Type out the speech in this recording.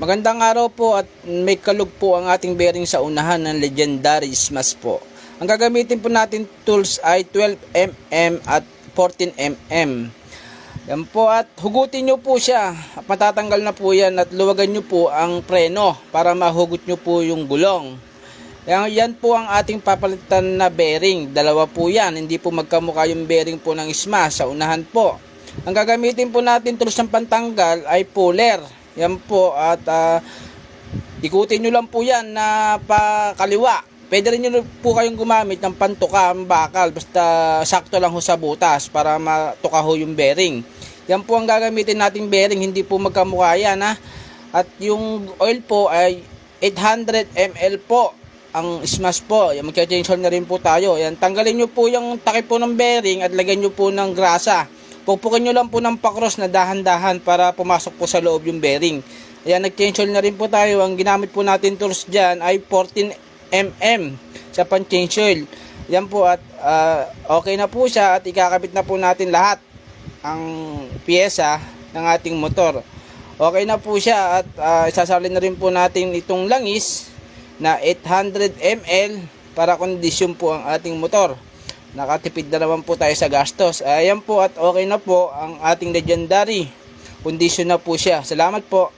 Magandang araw po at may kalug po ang ating bearing sa unahan ng Legendary Smash po. Ang gagamitin po natin tools ay 12mm at 14mm. Yan po at hugutin nyo po siya. Matatanggal na po yan at luwagan nyo po ang preno para mahugot nyo po yung gulong. Yan po ang ating papalitan na bearing. Dalawa po yan. Hindi po magkamukha yung bearing po ng Smash sa unahan po. Ang gagamitin po natin tools ng pantanggal ay puller. Yan po at ikutin nyo lang po yan na pakaliwa. Pwede rin nyo po kayong gumamit ng pantuka, bakal, basta sakto lang ho sa butas para matuka ho yung bearing. Yan po ang gagamitin nating bearing, hindi po magkamukha yan ha. At yung oil po ay 800 ml po ang Smash po. Yan, magcha-change oil na rin po tayo. Yan, tanggalin nyo po yung takip po ng bearing at lagyan nyo po ng grasa. Pupukin nyo lang po ng pakros na dahan-dahan para pumasok po sa loob yung bearing. Ayan, nag-change oil na rin po tayo. Ang ginamit po natin tools dyan ay 14mm sa pan-change oil. Yan po at okay na po siya at ikakabit na po natin lahat ang piyesa ng ating motor. Okay na po siya at isasalin na rin po natin itong langis na 800 ml para kondisyon po ang ating motor. Nakatipid na naman po tayo sa gastos. Ayan po at okay na po ang ating Legendary. Kondisyon na po siya. Salamat po.